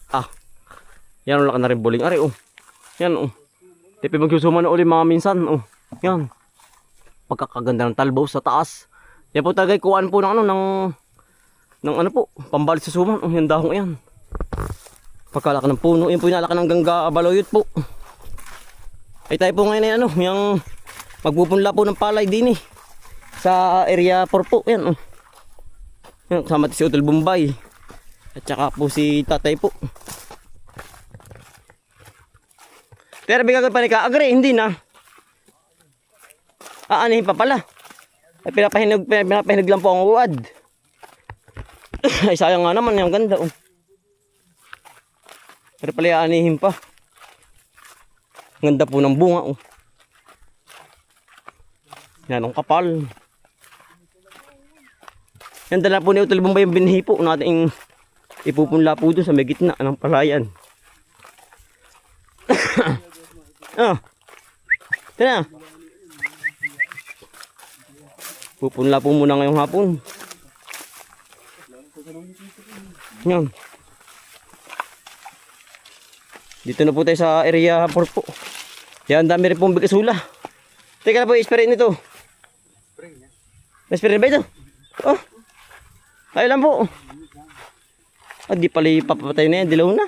Ah, yan, wala ka na rin buling. Ari, oh. Yan, oh. Tipi magsusuma na uli mga minsan, oh. Yan. Pagkakaganda ng talbaw sa taas. Yan po talaga kuhaan po ng ano, ng ano po, pambalit sa suman. Oh, yung dahong yan. Pagkalaki ng puno, yan po yung nalaki ng gangga baloyot po. Ay tayo po ngayon ay ano, yung magpupunla po ng palay din eh. Sa area 4 po, yan, oh. Yan, kasama si Utol Bombay. At saka po si tatay po. Pero bigagay pa ni Kaagre, hindi na. Aanihin pa pala. Ay pinapahinog lang po ang uwad. Ay sayang nga naman, yung ganda, oh. Pero pala aanihin pa. Ganda po ng bunga, oh. Yan ang kapal. Yan dala po ni Utol Bombay yung binhi po natin ipupunla po doon sa may gitna ng palayan. Ah. Tara. Pupunla po muna ngayong hapon. Yan. Dito na po tayo sa area 4 po. Yan, dami rin pong bigasula. Teka na po, i-spray nito. Na-spray ba ito? Oh. Ayun lang po. Ah, di pala ipapatay na yan. Dilaw na.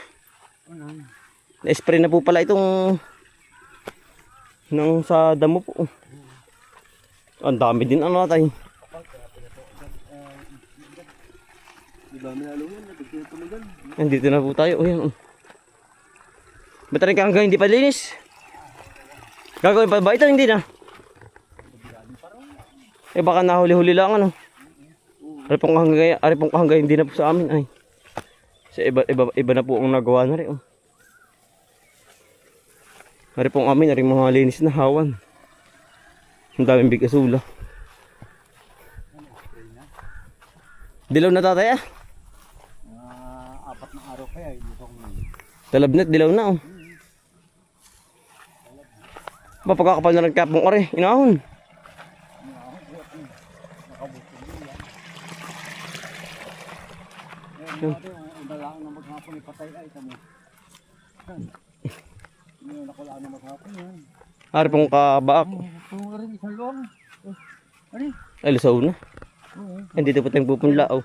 Na-spray na po pala itong nang sa damo po. Ang dami din ano natin. Nandito na po tayo. Ayan. Ba't rin ka hanggang hindi pa linis? Gagawin pa ba ito? Hindi na. Eh baka nahuli-huli lang ano. Aripong hanggang hindi na po sa amin ay. Sa iba na po ang nagawa na rin. Oh. Aripong amin, aripong mga linis na hawan. Ang daming bigasula. Dilaw na tatay ah. 4 na araw kaya hindi ko Talabnat, dilaw na oh. Ba pagkakapal na nagkapong are, inahon. Ang dalaan na maghapon ipatay ay kamo. Ano nakulaan na maghapon yan. Aripong kabaak. Ito rin isang luwang. Ano? Ay, lusaw na. Andito po tayong pupunla oh.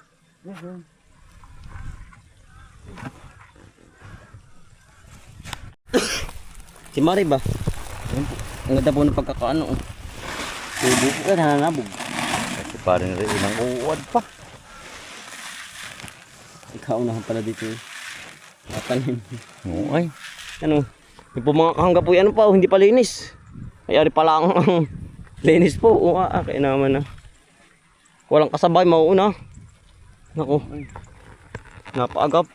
Si Mari ba? Ang ganda po ng pagkakaano oh. Tubo po yan, nananabog. Kasi parang rin ilang uwad pa. Ikaw na pala dito eh. Tanim. Oo ay. Ano? Yung po mga kahangga po yan pa oh, hindi pa linis. Ay ari pala ang linis po. Oo kaya naman na. Walang kasabay, mauuna. Naku. Napaagap.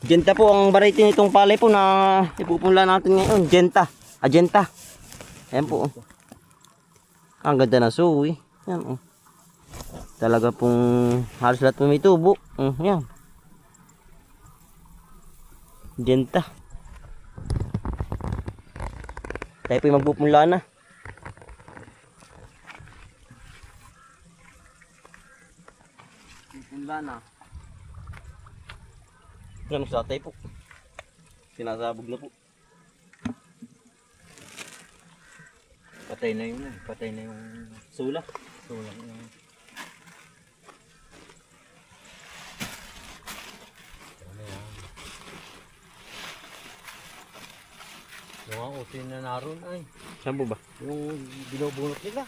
Genta po ang variety nitong palay po na ipupunla natin ngayon. Genta. Agenta. Ayan po. Oh. Ang ganda na suwi. Yan oh. Talaga pong halos lahat po may tubo. Yan. Genta. Tayo po yung magpupunla na. Pupunla na. Ganun sa tatay po. Sinasabog na po. Patay na yun eh. Patay na yung Sula. sulang yung... Ano yan? Yung ang utin na naroon ay. Saan po ba? Yung binubunot nila.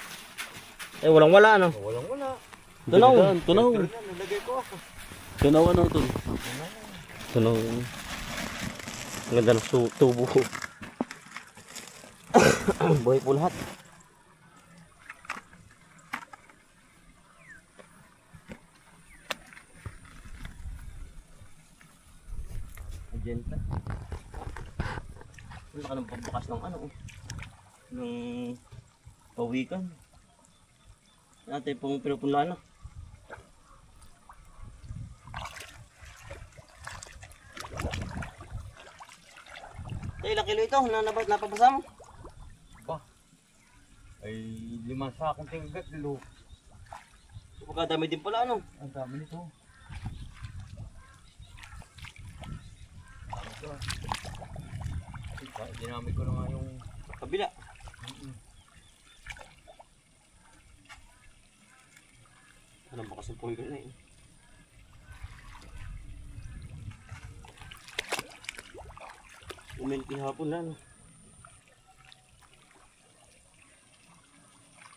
Eh walang wala ano. Walang wala. Tunaw. Tunaw. Nalagay ko ako. Tunaw ano to? Tunaw. Ang ganda ng tubo. Buhay po lahat. Agenta. Wala ka ng pambakas ng ano. Ng pawikan. Natin pong pinupunla na. Ilang kilo ito? Napapasa mo? Ay 5 sakong tinggat lilo. Pagkadami din pala ano? Ang dami nito. Ginamit ko na nga yung Kabila. Alam ba kasi puwi ko na eh. Umilti hapon na no.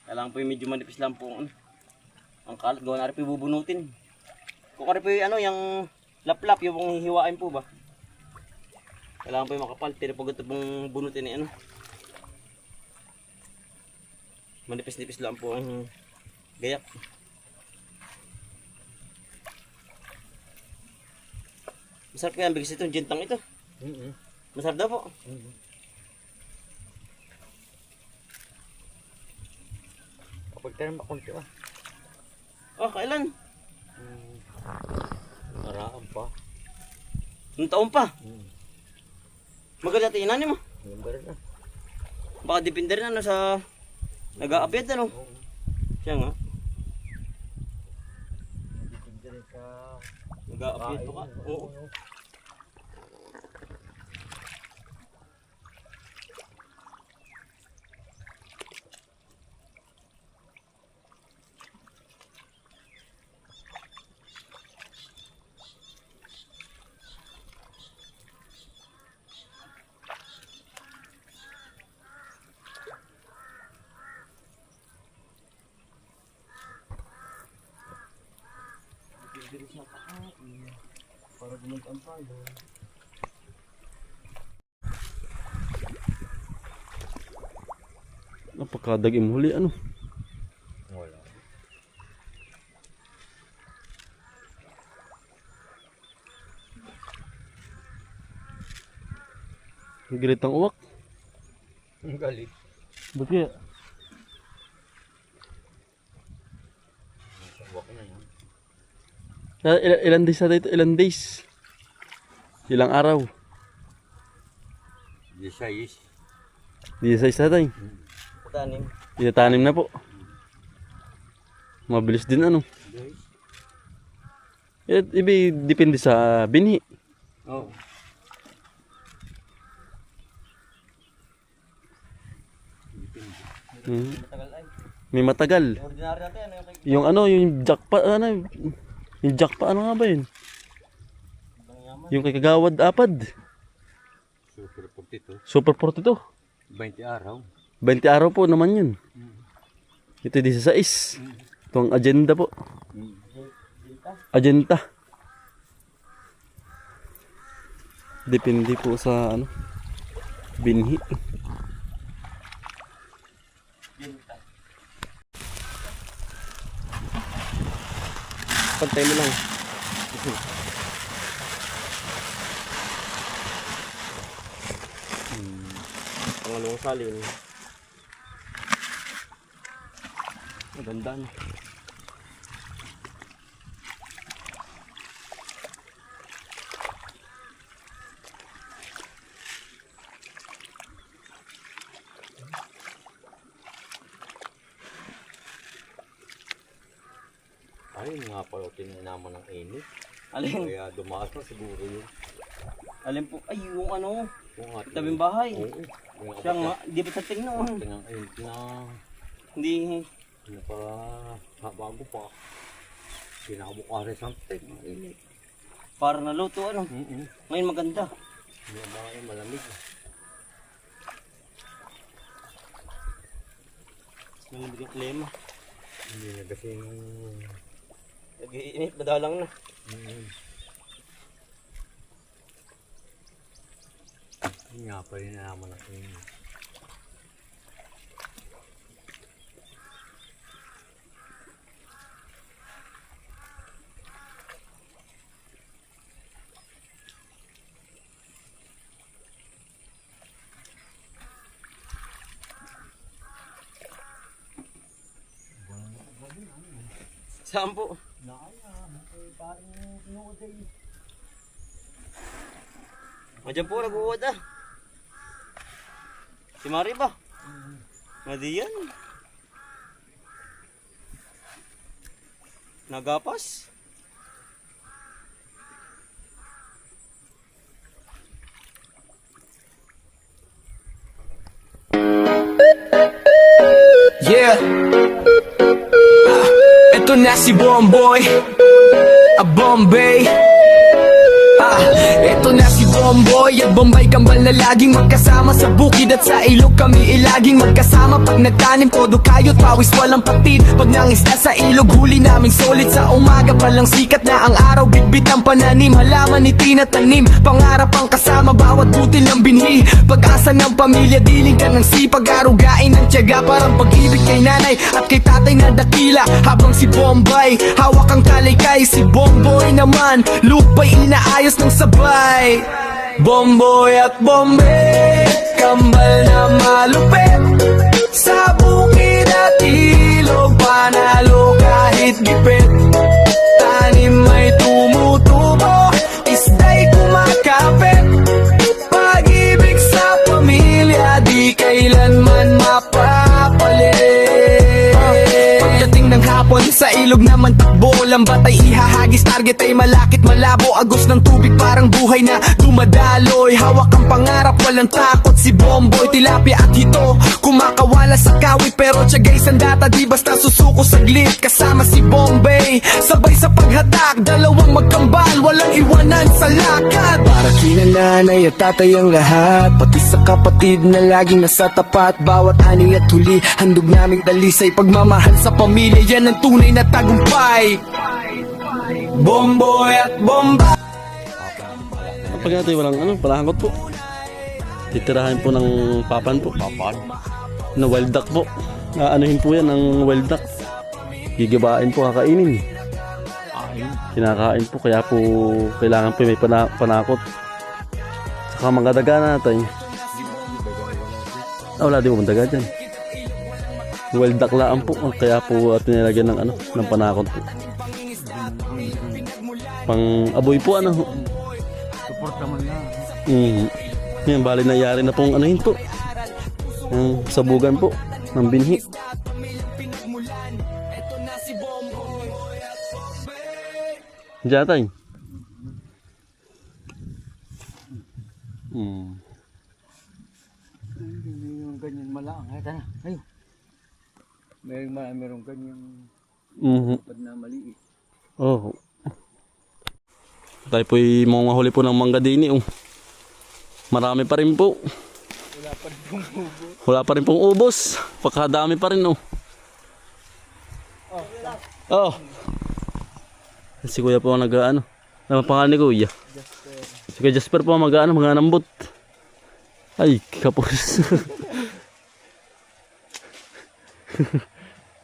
Kailangan po yung medyo manipis lang po ang kalat. Gawa na rin po yung bubunutin. Kung rin po yung ano, yung laplap, yung hihiwain po ba. Kailangan po yung makapal. Tira po ganito pong bunutin eh ano. Manipis-nipis lang po ang gayak. Masarap kaya ang bigis ito, jintang ito. Masarap daw po. Kapag tayo makunti ah. Oh, kailan? Maraan pa. Nung taon pa. Maganda tinanin mo. Number na. Baka depende rin ano sa nag-a-update ano. Siya nga. Depende rin sa Nag-a-update pa ka. Oo. para gumagambay. Napakadagim huli ano. Wala. Galit ang uwak. Ang galit. Ba't kaya? Wak na yan. Ilan days na dito? Ilan days? Ilang araw? 16. Di sa isa tayo. Tanim. Itatanim na po. Mabilis din ano. Ibi depende sa binhi. Oo. May matagal. Ordinary natin ano yung Yung ano, yung jackpot ano, yung jackpot ano nga ba yun? Yung kay Kagawad Apad. Super 42. Super 42. 20 araw. 20 araw po naman yun. Ito 16. Itong agenda po. Agenda. Depende po sa ano, binhi. Pantay mo lang. Pangalawang salin. Maganda na. Ay, nga pala tininaman ng init. Alin? Kaya dumaas na siguro yun. Alin po? Ay, yung ano, Kung ating... tabing bahay. Oo. Yung Siya nga, di ba sa tingnan? Tingang init na... Hindi. Naka... Bago pa. Pinakabukari something. Init. Para naluto ano. Ngayon maganda. Hindi ba kayo malamig? Malamig yung klima. Hindi na kasi yung... Nag-iinit, madalang na. Yun nga pa rin naman ang init. Saan po? Diyan po, nag-uwad ah. Si Mari ba? Madi yan. Nagapas. si Bomboy, a Bombay. Eto na si Bomboy at Bombay Kambal na laging magkasama sa bukid at sa ilog kami ilaging magkasama. Pag nagtanim todo kayo't pawis walang patid. Pag nangisda sa ilog huli naming solid sa umaga palang sikat na ang araw. Bitbit ang pananim, halaman ni tinatanim. Pangarap ang kasama bawat butil ng binhi. Pag-asa ng pamilya diling ka ng sipag. Arugain ng tiyaga parang pag-ibig kay nanay at kay tatay na dakila. Habang si Bombay hawak ang kalaykay, si Bomboy naman lupay inaayos ng sabay. Bomboy at Bombay, kambal na malupit. Sa bukid at ilog, panalo kahit gipit. Tanim may tumutubo, isda'y kumakapit. Pag-ibig sa pamilya, di kailanman mapapalit. Pagdating ng hapon, sa ilog naman takbo. Lambat ay ihahagis, target ay malakit malabo. Agos ng tubig parang buhay na dumadaloy. Hawak ang pangarap, walang takot si Bomboy. Tilapia at hito, kumakawala sa kawi. Pero tiyagay sandata, di basta susuko saglit. Kasama si Bombay, sabay sa paghatak. Dalawang magkambal, walang iwanan sa lakad. Para kina nanay at tatay ang lahat, pati sa kapatid na laging nasa tapat. Bawat ani at huli, handog naming dalisay. Pagmamahal sa pamilya, yan ang tunay na tagumpay. Bomboy at Bombay. Pag natin walang palahanggot po. Titirahin po ng papan po. Papan? Na wild duck po. Anuhin po yan ng wild duck. Gigibain po, kakainin. Kinakain po, kaya po kailangan po may panakot. Saka mga daga natin. Wala di po mga daga dyan. Wild duck laan po, kaya po tinilagyan ng ng panakot po. Pang aboy po Support naman na. Yan, bali nangyari na pong anuhin po. Yung sabugan po ng binhi. Diyan tayo. Yung ganyan malaang. Ay, tara. Ayun. Merong ganyan pad na maliit. Oh. Tayo po'y mga huli po ng mangga dini. Marami pa rin po. Wala pa rin pong ubos. Pagkadami pa rin. Oh. Si kuya po nag-ano. Ano pangalan ni kuya? Si kuya Jasper po mag-anambot. Ay, kapos.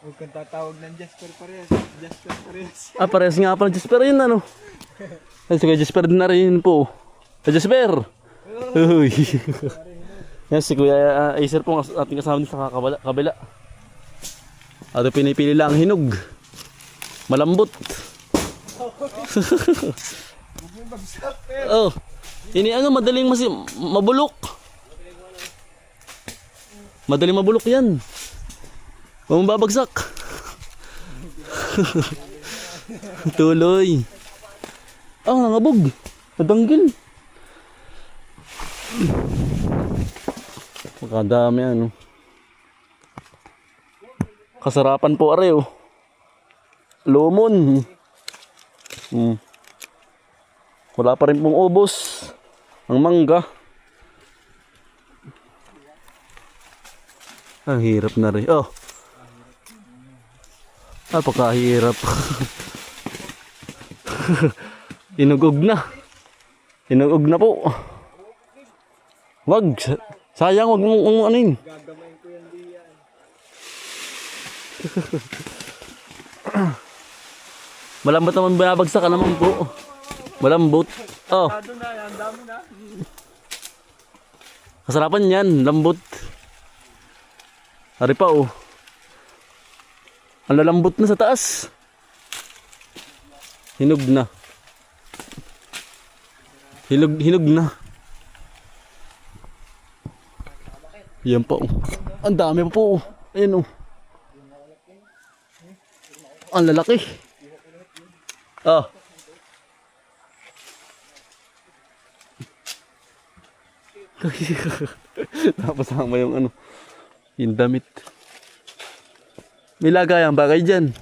Huwag kang tatawag ng Jasper Pares. Jasper Pares. Parehas nga pala Jasper yun Ay, si kuya Jasper din na rin po. Jasper! Uy. Yan si kuya Acer po ating kasama din sa kabila. At pinipili lang ang hinog. Malambot. Oh. Ini madaling mabulok. Madaling mabulok yan. Huwag mong babagsak. Tuloy. Nangabog. Nadanggil. Makadami Kasarapan po are Lumon. Wala pa rin pong ubos ang mangga. Ang hirap na rin. Napakahirap. Inugog na. Inugog na po. Wag. Sayang, wag mong anuin. Gagamayin ko yan diyan. Malambot naman binabagsak ka naman po. Malambot. Tado na yan, dami na. Kasarapan yan, lambot. Hari pa Ang lalambot na sa taas. Hinog na. Hinog na. Yan pa Ang dami pa po Ayan Ang lalaki. Napasama yung yung damit. May lagayan ba kayo dyan?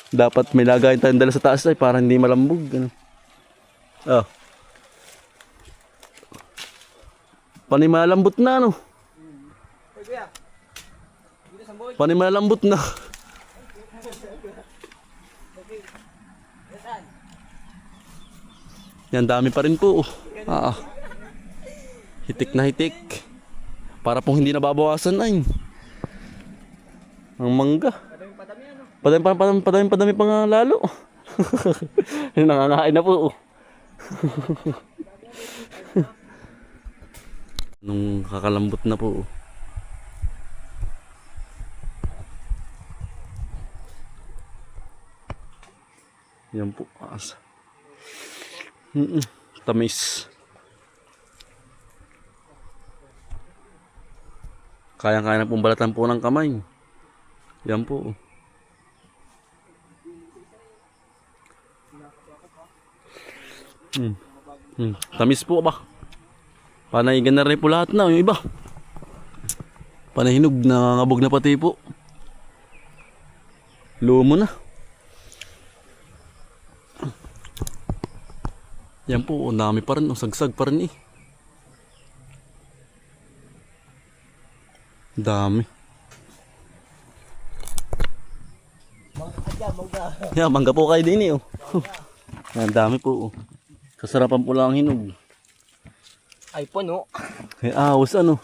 Dapat may lagayin tayong dala sa taas ay para hindi malambog. Ano. Oh. Panay malambot na ano. Panay malambot na. Yan, dami pa rin po. Hitik na hitik. Para pong hindi nababawasan ay. Ang mangga. Padami pa nga lalo. Nangangain na po. Nung kakalambot na po. Yan po. Tamis. Kayang-kaya na pong balatan po ng kamay. Yan po. Tamis po ba? Panay ganar na po lahat na. Yung iba. Panay hinog. Nangangabog na pati po. Lumo na. Yan po. Ang dami pa rin. Sagsag pa rin eh. Dami. Yeah, mangga po kayo din eh. Oh. Ang dami po. Oh. Kasarapan po lang ang hinog. iPhone, oh. Ay, awas ano.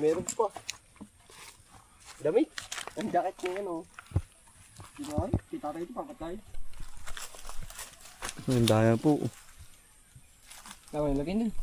Meron pa. Dami. Ang jacket niya, ano. Diba? Kita tayo ito, papatay. Ang daya po. Tama yung lagay din.